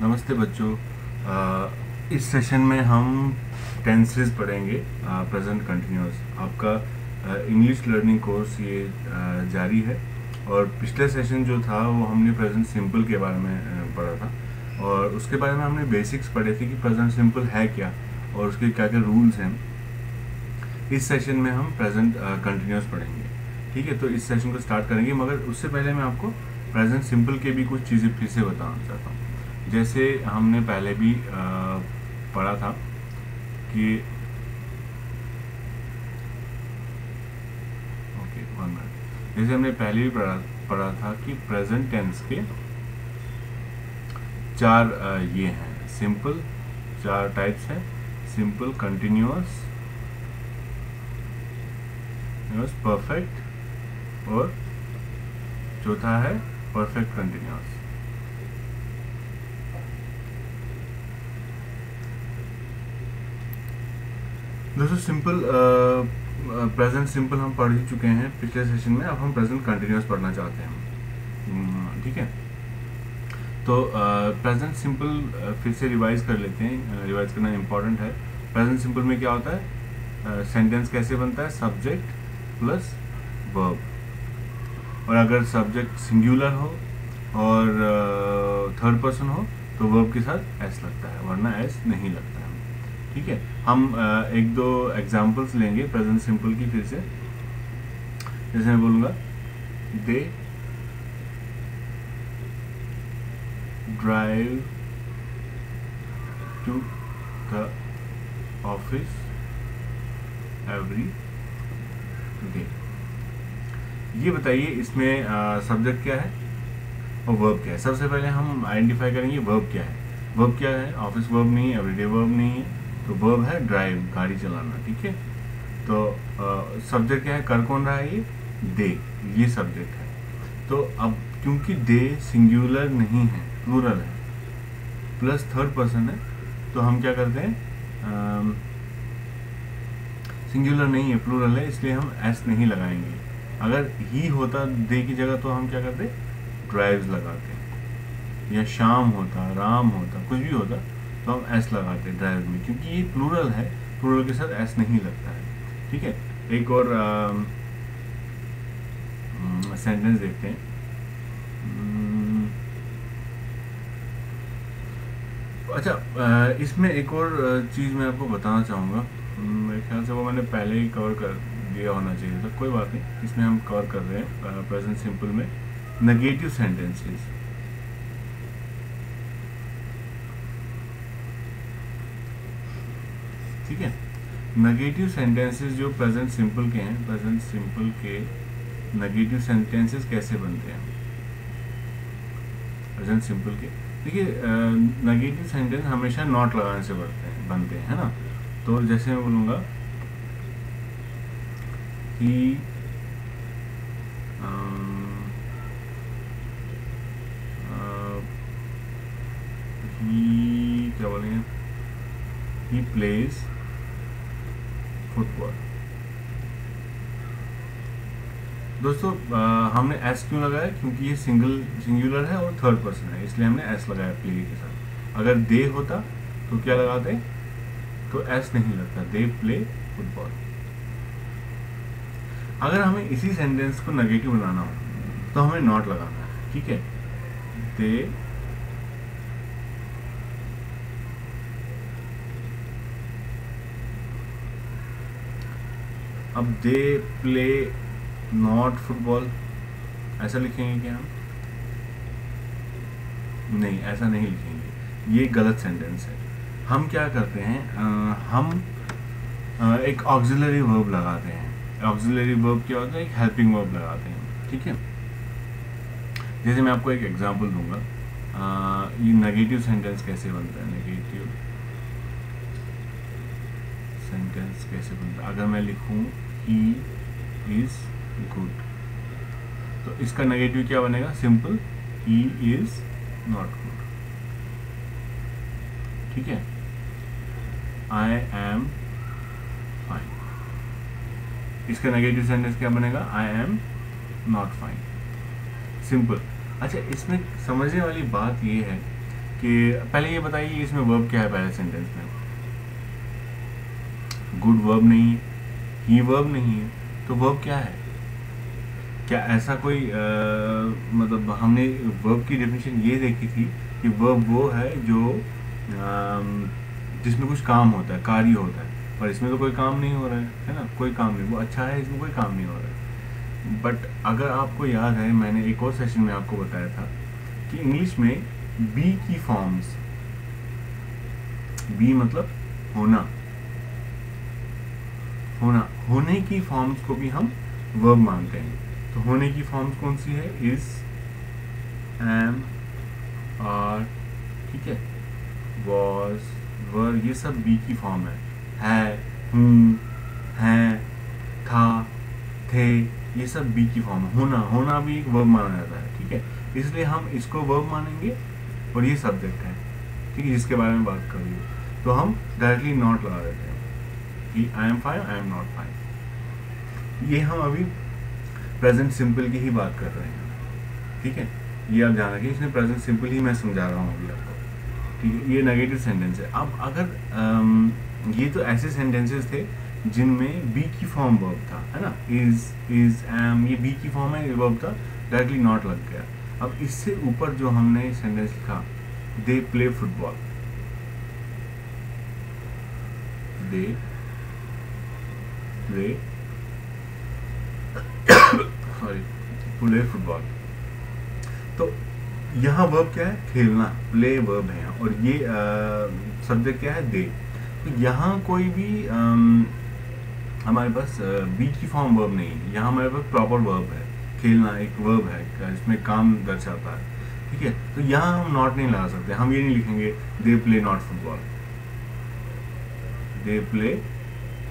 नमस्ते बच्चों। इस सेशन में हम टेंसेस पढ़ेंगे, प्रेजेंट कंटिन्यूअस। आपका इंग्लिश लर्निंग कोर्स ये जारी है और पिछले सेशन जो था वो हमने प्रेजेंट सिंपल के बारे में पढ़ा था और उसके बारे में हमने बेसिक्स पढ़े थे कि प्रेजेंट सिंपल है क्या और उसके क्या क्या रूल्स हैं। इस सेशन में हम प्रेजेंट कंटिन्यूअस पढ़ेंगे, ठीक है। तो इस सेशन को स्टार्ट करेंगे, मगर उससे पहले मैं आपको प्रेजेंट सिंपल के भी कुछ चीज़ें फिर से बताना चाहता हूँ। जैसे हमने पहले भी पढ़ा था कि जैसे हमने पहले भी पढ़ा था कि प्रेजेंट टेंस के चार ये हैं, सिंपल, चार टाइप्स हैं, सिंपल, कंटिन्यूअस, परफेक्ट और चौथा है परफेक्ट कंटिन्यूअस। दोस्तों सिंपल प्रेजेंट सिंपल हम पढ़ ही चुके हैं पिछले सेशन में। अब हम प्रेजेंट कंटिन्यूअस पढ़ना चाहते हैं, ठीक है। तो प्रेजेंट सिंपल फिर से रिवाइज कर लेते हैं। रिवाइज करना इम्पोर्टेंट है। प्रेजेंट सिंपल में क्या होता है, सेंटेंस कैसे बनता है, सब्जेक्ट प्लस वर्ब, और अगर सब्जेक्ट सिंगुलर हो और थर्ड पर्सन हो तो वर्ब के साथ एस लगता है, वरना एस नहीं लगता है, ठीक है। हम एक दो एग्जाम्पल्स लेंगे प्रेजेंट सिंपल की फिर से। जैसे मैं बोलूँगा they drive to the office every day. ये बताइए इसमें सब्जेक्ट क्या है और वर्ब क्या है। सबसे पहले हम आइडेंटिफाई करेंगे वर्ब क्या है। वर्ब क्या है, ऑफिस वर्ब नहीं है, एवरीडे वर्ब नहीं है, तो वर्ब है ड्राइव, गाड़ी चलाना, ठीक है। तो सब्जेक्ट क्या है, कर कौन रहा है, ये दे, ये सब्जेक्ट है। तो अब क्योंकि दे सिंगुलर नहीं है, प्लूरल है, प्लस थर्ड पर्सन है, तो हम क्या करते हैं, सिंगुलर नहीं है, प्लूरल है, इसलिए हम एस नहीं लगाएंगे। अगर ही होता दे की जगह तो हम क्या करते, ड्राइव्स लगाते, या शाम होता, राम होता, कुछ भी होता तो हम एस लगाते ड्राइव में, क्योंकि ये प्लूरल है, प्लूरल के साथ एस नहीं लगता है, ठीक है। एक और सेंटेंस देखते हैं। अच्छा, इसमें एक और चीज़ मैं आपको बताना चाहूँगा। मेरे ख्याल से वो मैंने पहले ही कवर कर दिया होना चाहिए था, कोई बात नहीं, इसमें हम कवर कर रहे हैं प्रेजेंट सिंपल में नेगेटिव सेंटेंसेस। ठीक है, नेगेटिव सेंटेंसेस जो प्रेजेंट सिंपल के हैं, प्रेजेंट सिंपल के नेगेटिव सेंटेंसेस कैसे बनते हैं प्रेजेंट सिंपल के। देखिए, नेगेटिव सेंटेंस हमेशा नॉट लगाने से बनते हैं, है ना। तो जैसे मैं बोलूँगा कि क्या बोलेंगे, ही प्लेज फुटबॉल। दोस्तों हमने एस क्यों लगाया, क्योंकि ये सिंगुलर है और थर्ड पर्सन है, इसलिए हमने एस लगाया प्ले के साथ। अगर दे होता तो क्या लगाते, तो एस नहीं लगता, दे प्ले फुटबॉल। अगर हमें इसी सेंटेंस को नेगेटिव बनाना हो तो हमें नॉट लगाना है, ठीक है। दे अब दे प्ले नॉट फुटबॉल, ऐसा लिखेंगे क्या हम, नहीं, ऐसा नहीं लिखेंगे, ये गलत सेंटेंस है। हम क्या करते हैं, हम एक ऑक्सिलरी वर्ब लगाते हैं। ऑक्सिलरी वर्ब क्या होता है, एक हेल्पिंग वर्ब लगाते हैं, ठीक है। जैसे मैं आपको एक एग्जांपल दूंगा, ये नेगेटिव सेंटेंस कैसे बनता है, नेगेटिव सेंटेंस कैसे बनता है। अगर मैं लिखूं ही इज गुड, तो इसका नेगेटिव क्या बनेगा, simple, he is not good, ठीक है। आई एम फाइन, इसका नेगेटिव सेंटेंस क्या बनेगा, I am not fine, simple. अच्छा, इसमें समझने वाली बात ये है कि पहले ये बताइए इसमें वर्ब क्या है पहले सेंटेंस में। गुड वर्ब नहीं है, ही वर्ब नहीं है, तो वर्ब क्या है? क्या ऐसा कोई मतलब हमने वर्ब की डेफिनेशन ये देखी थी कि वर्ब वो है जो जिसमें कुछ काम होता है, कार्य होता है, पर इसमें तो कोई काम नहीं हो रहा है ना, कोई काम नहीं, वो अच्छा है, इसमें कोई काम नहीं हो रहा है। बट अगर आपको याद है, मैंने एक और सेशन में आपको बताया था कि इंग्लिश में बी की फॉर्म्स, बी मतलब होना, होने की फॉर्म्स को भी हम वर्ब मानते हैं। तो होने की फॉर्म्स कौन सी है? इज, एम, आर, ठीक है, वॉज, वर, ये सब बी की फॉर्म है, हूँ, हैं, था, थे, ये सब बी की फॉर्म है। होना भी एक वर्ब माना जाता है, ठीक है, इसलिए हम इसको वर्ब मानेंगे और ये सब्जेक्ट है, ठीक है, जिसके बारे में बात कर रही है, तो हम डायरेक्टली नॉट लगा देते हैं कि I am fine, I am not fine. ये हम अभी प्रेजेंट सिंपल की ही बात कर रहे हैं, ठीक है, ये आप जान रखिए, इसमें प्रेजेंट सिंपल ही मैं समझा रहा हूँ अभी आपको, ठीक है। ये नेगेटिव सेंटेंस है। अब अगर ये तो ऐसे सेंटेंसेस थे जिनमें बी की फॉर्म वर्ब था, है ना, इज, एम, ये बी की फॉर्म है, वर्ब था, डायरेक्टली नॉट लग गया। अब इससे ऊपर जो हमने सेंटेंस लिखा, they play football, they play sorry play football, तो यहाँ वर्ब क्या है? खेलना, प्ले वर्ब है, और ये सब्जेक्ट क्या है? दे। तो यहाँ कोई भी हमारे पास बी की फॉर्म वर्ब नहीं है, यहाँ हमारे पास प्रॉपर वर्ब है, खेलना एक वर्ब है, इसमें काम दर्शाता है, ठीक है। तो यहाँ हम नॉट नहीं लगा सकते, हम ये नहीं लिखेंगे they play not football, they play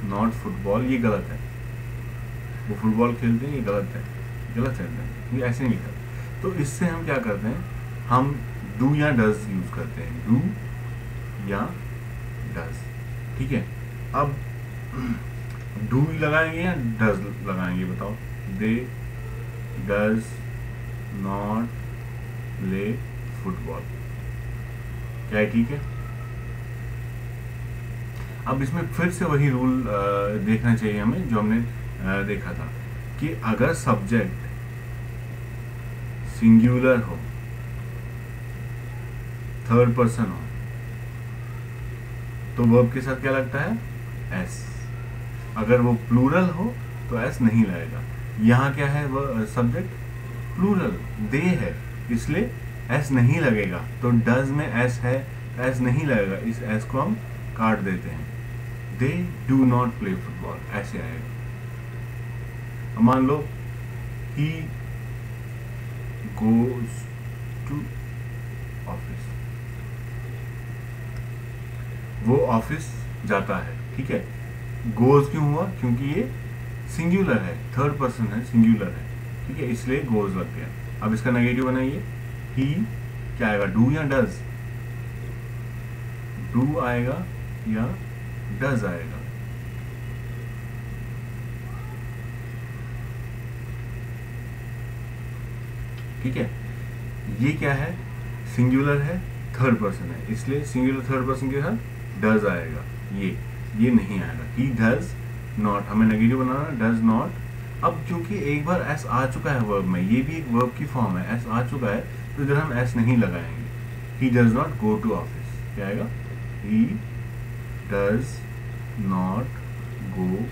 not football, ये गलत है, वो फुटबॉल खेलते हैं, ये गलत है, गलत सेंटेंस, ये ऐसे नहीं लिखा। तो इससे हम क्या करते हैं, हम डू या डज यूज करते हैं, डू या डज, ठीक है। अब डू लगाएंगे या डज लगाएंगे, बताओ? दे डज नॉट प्ले फुटबॉल, क्या है? ठीक है। अब इसमें फिर से वही रूल देखना चाहिए हमें जो हमने देखा था कि अगर सब्जेक्ट सिंगुलर हो, थर्ड पर्सन हो, तो वर्ब के साथ क्या लगता है? एस। अगर वो प्लूरल हो तो एस नहीं लगेगा। यहाँ क्या है? वो सब्जेक्ट प्लूरल, दे है, इसलिए एस नहीं लगेगा। तो डज में एस है, एस नहीं लगेगा, इस एस को हम काट देते हैं। They do not play football, ऐसे आएगा। मान लो ही goes to office, वो ऑफिस जाता है, ठीक है। goes क्यों हुआ? क्योंकि ये सिंगुलर है, थर्ड पर्सन है, सिंगुलर है, ठीक है, इसलिए goes लग गया। अब इसका नेगेटिव बनाइए, ही क्या आएगा? डू या डज? डू आएगा या डज आएगा? ठीक है, ये क्या है? सिंगुलर है, थर्ड पर्सन है, इसलिए सिंगुलर थर्ड पर्सन के साथ डज आएगा, ये नहीं आएगा। ही डज नॉट, हमें नेगेटिव बनाना, डज नॉट। अब क्योंकि एक बार एस आ चुका है वर्ब में, ये भी एक वर्ब की फॉर्म है, एस आ चुका है, तो इधर हम एस नहीं लगाएंगे। He does not go to office, क्या आएगा? He does not go.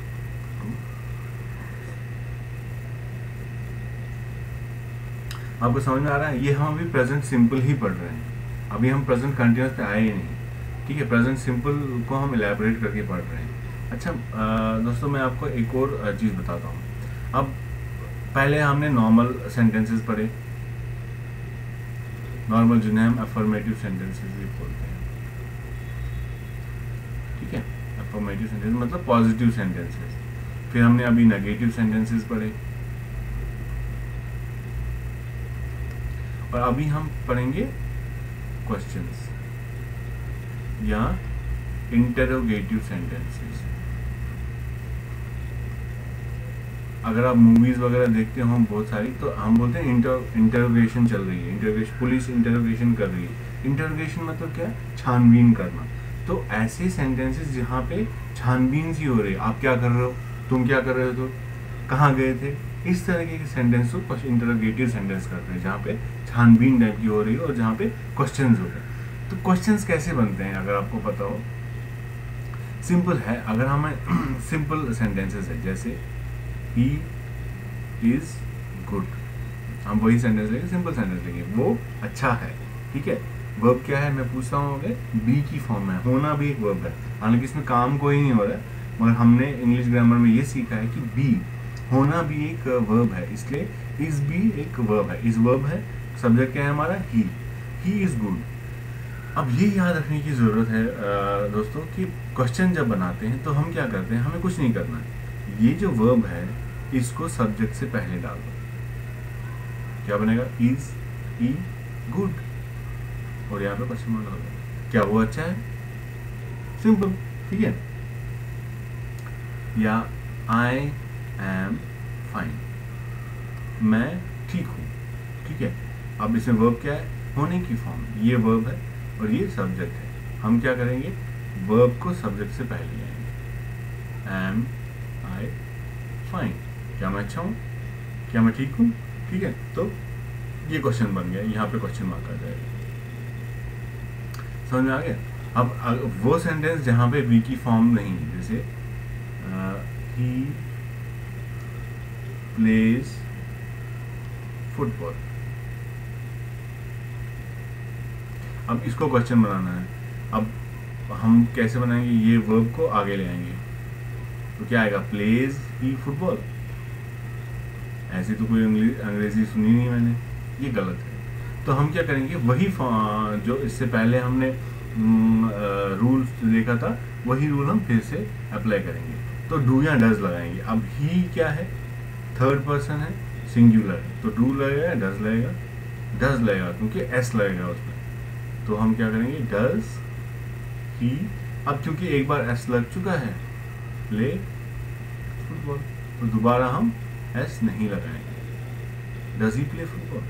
आपको समझ में आ रहा है? ये हम अभी प्रेजेंट सिंपल ही पढ़ रहे हैं, अभी हम प्रेजेंट कंटिन्यूस पे आए ही नहीं, ठीक है। प्रेजेंट सिंपल को हम इलेबोरेट करके पढ़ रहे हैं। अच्छा दोस्तों, मैं आपको एक और चीज़ बताता हूँ। अब पहले हमने नॉर्मल सेंटेंसेस पढ़े, नॉर्मल जिन्हें हम अफर्मेटिव सेंटेंसेस भी बोलते हैं, ठीक है। अफर्मेटिव सेंटेंस मतलब पॉजिटिव सेंटेंसेस। फिर हमने अभी नेगेटिव सेंटेंसेस पढ़े, और अभी हम पढ़ेंगे क्वेश्चंस या इंटरोगेटिव सेंटेंसेस। अगर आप मूवीज वगैरह देखते हो बहुत सारी, तो हम बोलते हैं इंटरोगेशन चल रही है, इंटरोगेशन, पुलिस इंटरोगेशन कर रही है, इंटरोगेशन मतलब क्या है, छानबीन करना। तो ऐसे सेंटेंसेस जहाँ पे छानबीन सी हो रही है, आप क्या कर रहे हो, तुम क्या कर रहे हो, कहाँ गए थे, इस तरीके के सेंटेंस को इंटरोगेटिव सेंटेंस करते हैं, जहाँ पे छानबीन टाइप की हो रही है और जहाँ पे क्वेश्चंस हो रहे हैं। तो क्वेश्चंस कैसे बनते हैं अगर आपको पता हो, सिंपल है। अगर हमें सिंपल सेंटेंसेस है, जैसे ही इज गुड, हम वही सेंटेंस लेंगे, सिंपल सेंटेंस लेंगे, वो अच्छा है, ठीक है। वर्ब क्या है, मैं पूछता हूँ, बी की फॉर्म है, होना भी एक वर्ब है, हालांकि इसमें काम कोई नहीं हो रहा है, मगर हमने इंग्लिश ग्रामर में ये सीखा है कि बी होना भी एक वर्ब है, इसलिए इज भी एक वर्ब है, इज वर्ब है, सब्जेक्ट क्या है हमारा, ही इज गुड। अब ये याद रखने की ज़रूरत है दोस्तों कि क्वेश्चन जब बनाते हैं तो हम क्या करते हैं, हमें कुछ नहीं करना है, ये जो वर्ब है इसको सब्जेक्ट से पहले डाल दो, क्या बनेगा, इज ई गुड, और यहाँ पे क्वेश्चन मार्क होगा, क्या वो अच्छा है, सिंपल, ठीक है। या आई एम फाइन, मैं ठीक हूँ, ठीक है। अब इसमें वर्ब क्या है, होने की फॉर्म, ये वर्ब है और ये सब्जेक्ट है, हम क्या करेंगे, वर्ब को सब्जेक्ट से पहले लाएंगे, एम आई फाइन, क्या मैं अच्छा हूँ, क्या मैं ठीक हूँ, ठीक है। तो ये क्वेश्चन बन गया, यहाँ पे क्वेश्चन मार्क आ जाएगा, समझ में आ गया। अब वो सेंटेंस जहाँ पे वी की फॉर्म नहीं, जैसे ही प्लेज फुटबॉल, अब इसको क्वेश्चन बनाना है, अब हम कैसे बनाएंगे, ये वर्ब को आगे ले आएंगे, तो क्या आएगा, प्लेज ही फुटबॉल, ऐसी तो कोई अंग्रेजी सुनी नहीं मैंने, ये गलत है। तो हम क्या करेंगे, वही जो इससे पहले हमने रूल देखा था, वही रूल हम फिर से अप्लाई करेंगे। तो डू या डज लगाएंगे। अब ही क्या है, थर्ड पर्सन है, सिंगुलर है, तो डू लगेगा, डज लगेगा, डज लगेगा क्योंकि एस लगेगा उसमें, तो हम क्या करेंगे, डज ही। अब क्योंकि एक बार एस लग चुका है, प्ले फुटबॉल, तो दोबारा हम एस नहीं लगाएंगे, डज ही प्ले फुटबॉल।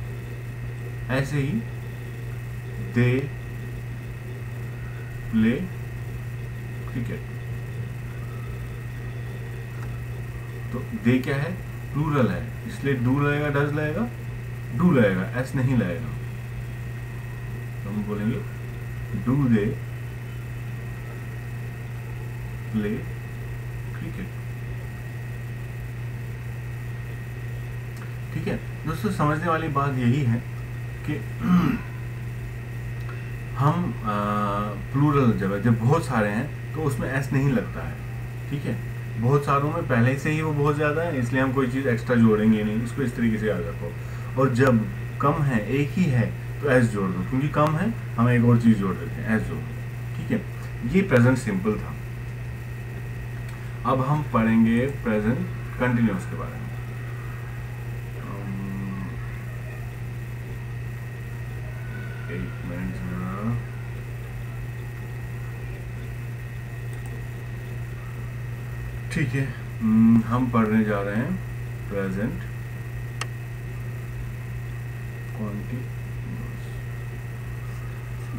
ऐसे ही दे प्ले क्रिकेट, तो दे क्या है, प्लूरल है, इसलिए डू लगेगा, डज लगेगा, डू लगेगा, एस नहीं लगेगा, तो हम बोलेंगे डू दे प्ले क्रिकेट, ठीक है दोस्तों। समझने वाली बात यही है कि हम प्लूरल जब बहुत सारे हैं तो उसमें एस नहीं लगता है, ठीक है। बहुत सारों में पहले से ही वो बहुत ज़्यादा है, इसलिए हम कोई चीज़ एक्स्ट्रा जोड़ेंगे नहीं, इसको इस तरीके से याद रखो। और जब कम है, एक ही है, तो एस जोड़ दो, क्योंकि कम है हम एक और चीज़ जोड़ देते हैं, एस जोड़ दो, ठीक है। ये प्रेजेंट सिंपल था। अब हम पढ़ेंगे प्रेजेंट कंटिन्यूअस के बारे में। एक मिनट, ठीक है। हम पढ़ने जा रहे हैं प्रेजेंट कॉन्टिन्यूअस।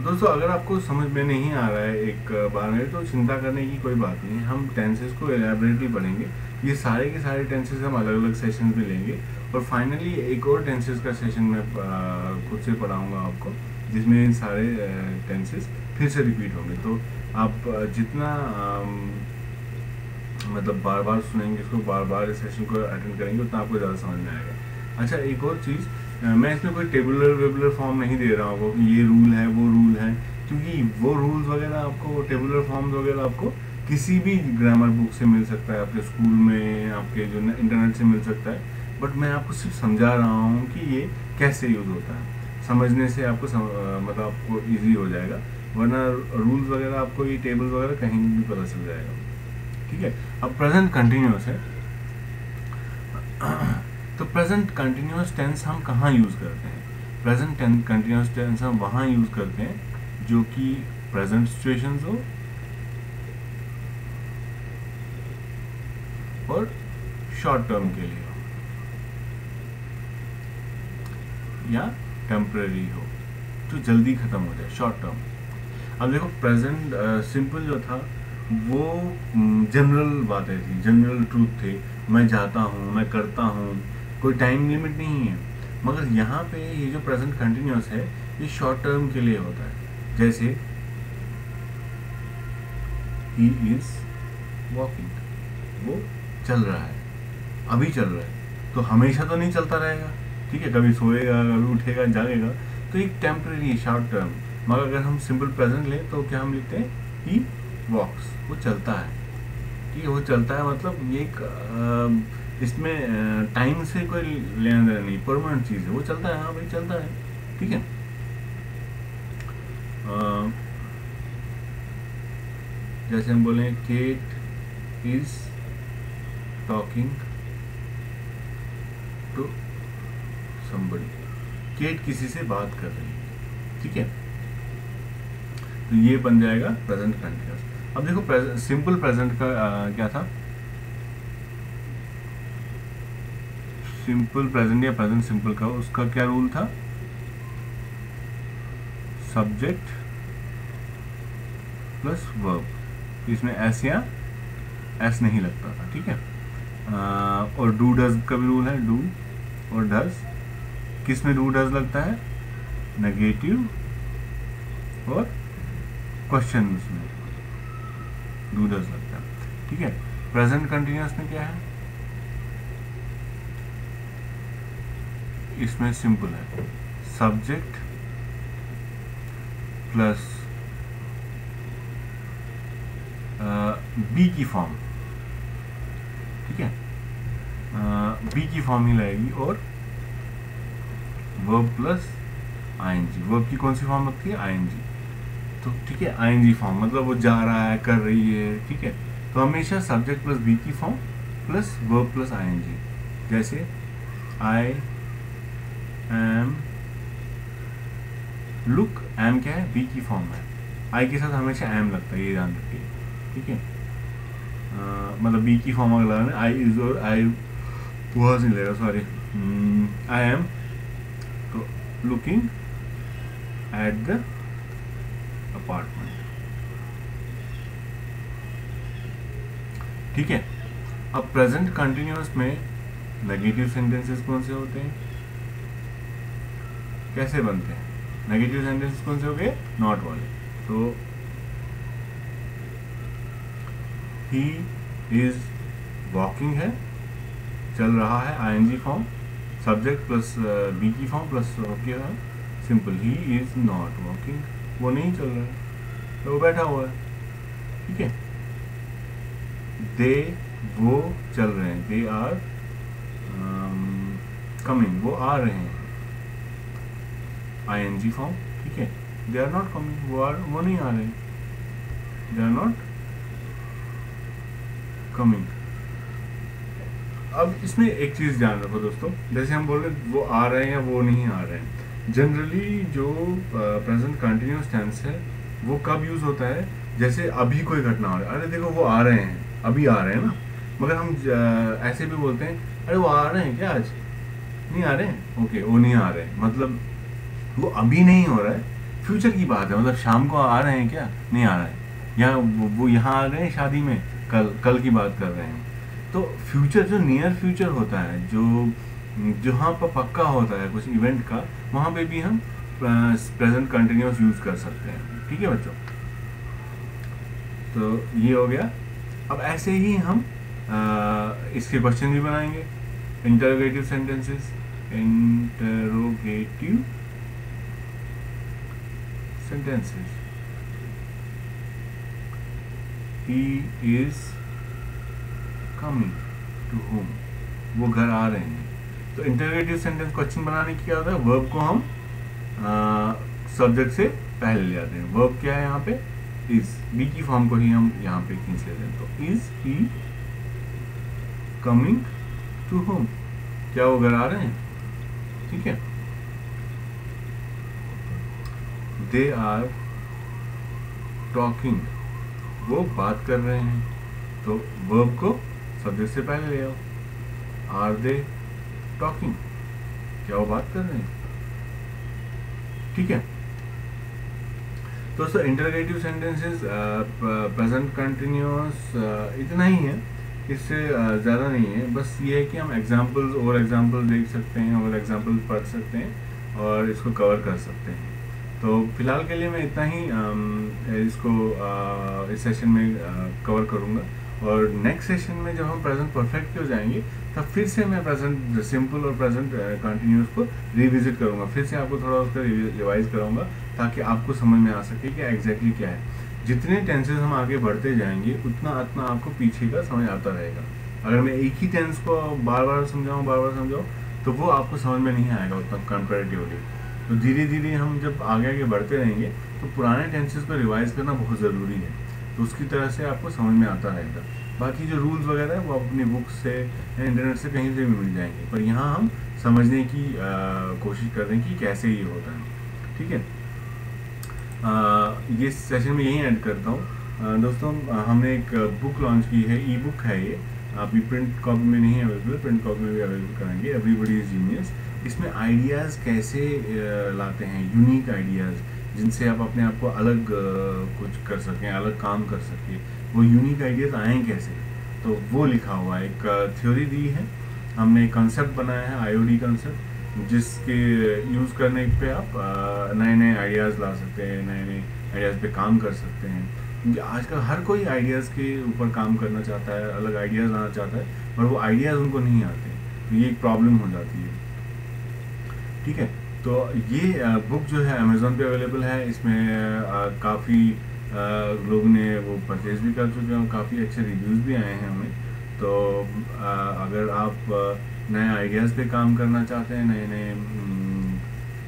दोस्तों अगर आपको समझ में नहीं आ रहा है एक बार में, तो चिंता करने की कोई बात नहीं है, हम टेंसेस को एलैबोरेटली पढ़ेंगे। ये सारे के सारे टेंसेस हम अलग अलग सेशन में लेंगे, और फाइनली एक और टेंसेस का सेशन मैं खुद से पढ़ाऊँगा आपको, जिसमें इन सारे टेंसेस फिर से रिपीट होंगे। तो आप जितना मतलब बार बार सुनेंगे इसको, बार बार इस सेशन को अटेंड करेंगे, उतना आपको ज़्यादा समझ में आएगा। अच्छा, एक और चीज़, मैं इसमें कोई टेबुलर फॉर्म नहीं दे रहा हूँ कि ये रूल है वो रूल है, क्योंकि वो रूल्स वगैरह आपको, टेबुलर फॉर्म्स वगैरह आपको किसी भी ग्रामर बुक से मिल सकता है, आपके स्कूल में, आपके जो इंटरनेट से मिल सकता है। बट मैं आपको सिर्फ समझा रहा हूँ कि ये कैसे यूज़ होता है, समझने से आपको मतलब आपको ईजी हो जाएगा, वरना रूल्स वगैरह आपको, ये टेबल वगैरह कहीं भी पता चल जाएगा, ठीक है। अब प्रेजेंट कंटिन्यूअस है, तो प्रेजेंट कंटिन्यूअस टेंस हम कहाँ यूज़ करते हैं? प्रेजेंट कंटिन्यूअस टेंस हम वहाँ यूज़ करते हैं जो कि प्रेजेंट सिचुएशंस हो और शॉर्ट टर्म के लिए हो या टेम्परेरी हो, जो जल्दी ख़त्म हो जाए, शॉर्ट टर्म। अब देखो प्रेजेंट सिंपल जो था वो जनरल बातें थी, जनरल ट्रूथ थे, मैं जाता हूँ, मैं करता हूँ, कोई टाइम लिमिट नहीं है। मगर यहाँ पे ये जो प्रेजेंट कंटिन्यूअस है ये शॉर्ट टर्म के लिए होता है। जैसे ही इज वॉकिंग, वो चल रहा है, अभी चल रहा है, तो हमेशा तो नहीं चलता रहेगा, ठीक है, कभी सोएगा, कभी उठेगा, जागेगा, तो एक टेम्परेरी शॉर्ट टर्म। मगर अगर हम सिंपल प्रेजेंट लें तो क्या हम लिखते हैं, ही वॉक्स, वो चलता है, ठीक है, वो चलता है, मतलब ये एक इसमें टाइम से कोई लेना देना नहीं, परमानेंट चीज़ है, वो चलता है, हाँ भाई चलता है, ठीक है। जैसे हम बोले Kate is talking to somebody, Kate किसी से बात कर रही है, ठीक है, तो ये बन जाएगा प्रेजेंट कंटिन्यूअस। अब देखो सिंपल प्रेजेंट का क्या था, सिंपल प्रेजेंट या प्रेजेंट सिंपल का उसका क्या रूल था, सब्जेक्ट प्लस वर्ब, इसमें एस या एस नहीं लगता था, ठीक है। और डू डज का भी रूल है, डू और डज, किस में डू डज लगता है, नेगेटिव और क्वेश्चन में डू डज लगता है, ठीक है। प्रेजेंट कंटिन्यूअस में क्या है, इसमें सिंपल है, सब्जेक्ट प्लस बी की फॉर्म, ठीक है, बी की फॉर्म ही लगेगी, और वर्ब प्लस आईएनजी, वर्ब की कौन सी फॉर्म लगती है, आईएनजी, तो ठीक है, आईएनजी फॉर्म मतलब वो जा रहा है, कर रही है, ठीक है, तो हमेशा सब्जेक्ट प्लस बी की form plus verb plus ING. जैसे आई एम लुक, एम क्या है, बी की फॉर्म है, आई के साथ हमेशा एम लगता है, ये ध्यान रखिए, ठीक है, मतलब बी की फॉर्म अगर लगाना, आई इज और आई वाज नहीं लगेगा, सॉरी, आई एम, तो लुकिंग एट द अपार्टमेंट, ठीक है। अब प्रेजेंट कंटिन्यूअस में नेगेटिव सेंटेंसेस कौन से होते हैं, कैसे बनते हैं, नेगेटिव सेंटेंसेस कौन से हो गए, नॉट वाले, तो ही इज वॉकिंग है, चल रहा है, ING form, subject plus be की फॉर्म प्लस क्या है, simple, he is not walking, वो नहीं चल रहा है, तो वो बैठा हुआ है, ठीक है। दे, वो चल रहे हैं, दे आर कमिंग, वो आ रहे हैं, आईएनजी फॉर्म, ठीक है, दे आर नॉट कमिंग, वो नहीं आ रहे, दे आर नॉट कमिंग। अब इसमें एक चीज़ ध्यान रखो दोस्तों, जैसे हम बोल रहे वो आ रहे हैं या वो नहीं आ रहे हैं, जनरली जो प्रेजेंट कंटिन्यूअस टेंस है वो कब यूज़ होता है, जैसे अभी कोई घटना हो रही है, अरे देखो वो आ रहे हैं, अभी आ रहे हैं ना, मगर हम ऐसे भी बोलते हैं, अरे वो आ रहे हैं क्या, आज नहीं आ रहे हैं, ओके वो नहीं आ रहे हैं, मतलब वो अभी नहीं हो रहा है, फ्यूचर की बात है, मतलब शाम को आ रहे हैं क्या, नहीं आ रहा है, या वो यहाँ आ रहे हैं शादी में, कल की बात कर रहे हैं, तो फ्यूचर जो नियर फ्यूचर होता है, जो जहाँ पर पक्का होता है कुछ इवेंट का, वहाँ पे भी हम प्रेजेंट कंटिन्यूअस यूज़ कर सकते हैं, ठीक है बच्चों। तो ये हो गया। अब ऐसे ही हम इसके क्वेश्चन भी बनाएंगे, interrogative sentences, interrogative sentences, he is coming to home, वो घर आ रहे हैं, तो इंटरोगेटिव सेंटेंस क्वेश्चन बनाने की क्या होता है, वर्ब को हम सब्जेक्ट से पहले ले आते हैं, वर्ब क्या है यहाँ पे, इज, बी की फॉर्म को ही हम यहाँ पे खींच लेते हैं, तो is he coming to home, क्या वो घर आ रहे हैं, ठीक है। दे आर टॉकिंग, वो बात कर रहे हैं, तो वर्ब को सब्जेक्ट से पहले ले आओ, आर दे टॉकिंग, क्या वो बात कर रहे हैं, ठीक है। दोस्तों इंटरोगेटिव सेंटेंसेस प्रेजेंट कंटिन्यूअस इतना ही है, इससे ज़्यादा नहीं है। बस ये है कि हम एग्जांपल्स और एग्जांपल्स देख सकते हैं और एग्जांपल्स पढ़ सकते हैं और इसको कवर कर सकते हैं। तो फिलहाल के लिए मैं इतना ही इसको इस सेशन में कवर करूँगा, और नेक्स्ट सेशन में जब हम प्रेजेंट परफेक्ट हो जाएंगे तब फिर से मैं प्रेजेंट सिंपल और प्रेजेंट कंटिन्यूअस को रिविजिट करूँगा, फिर से आपको थोड़ा उसका रिवाइज कराऊंगा ताकि आपको समझ में आ सके कि एग्जैक्टली क्या है। जितने टेंसेस हम आगे बढ़ते जाएंगे उतना आपको पीछे का समझ आता रहेगा। अगर मैं एक ही टेंस को बार बार समझाऊँ तो वो आपको समझ में नहीं आएगा उतना कंपैरेटिवली। तो धीरे धीरे हम जब आगे बढ़ते रहेंगे तो पुराने टेंसेस को रिवाइज करना बहुत ज़रूरी है, तो उसकी तरह से आपको समझ में आता रहेगा। बाकी जो रूल्स वगैरह है वो अपनी बुक से या इंटरनेट से कहीं से भी मिल जाएंगे, पर यहाँ हम समझने की कोशिश कर रहे हैं कि कैसे ये होता है। ठीक है, ये सेशन में यही एंड करता हूँ। दोस्तों हमने एक बुक लॉन्च की है, ई बुक है ये, अभी प्रिंट कॉपी में नहीं है अवेलेबल, प्रिंट कॉपी में भी अवेलेबल कराएंगे, एवरीबॉडी इज जीनियस। इसमें आइडियाज़ कैसे लाते हैं, यूनिक आइडियाज़ जिनसे आप अपने आप को अलग कुछ कर सकें, अलग काम कर सकें, वो यूनिक आइडियाज़ आए कैसे, तो वो लिखा हुआ है। एक थ्योरी दी है हमने, एक कंसेप्ट बनाया है IOD कंसेप्ट, जिसके यूज़ करने पे आप नए नए आइडियाज़ ला सकते हैं, नए नए आइडियाज़ पे काम कर सकते हैं। क्योंकि आजकल हर कोई आइडियाज़ के ऊपर काम करना चाहता है, अलग आइडियाज़ लाना चाहता है, पर वो आइडियाज़ उनको नहीं आते, तो ये एक प्रॉब्लम हो जाती है। ठीक है, तो ये बुक जो है अमेज़ॉन पे अवेलेबल है। इसमें काफ़ी लोग ने वो परचेज भी कर चुके हैं, काफ़ी अच्छे रिव्यूज़ भी आए हैं हमें। तो अगर आप नए आइडियाज़ पे काम करना चाहते हैं, नए नए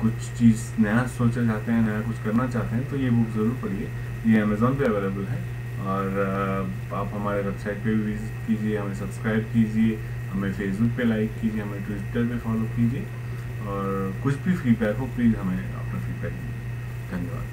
कुछ चीज़ नया सोचना चाहते हैं, नया कुछ करना चाहते हैं, तो ये बुक ज़रूर पढ़िए। ये अमेज़ॉन पे अवेलेबल है, और आप हमारे वेबसाइट पे भी विजिट कीजिए, हमें सब्सक्राइब कीजिए, हमें फेसबुक पे लाइक कीजिए, हमें ट्विटर पे फॉलो कीजिए, और कुछ भी फीडबैक हो प्लीज़ हमें अपना फीडबैक दीजिए। धन्यवाद।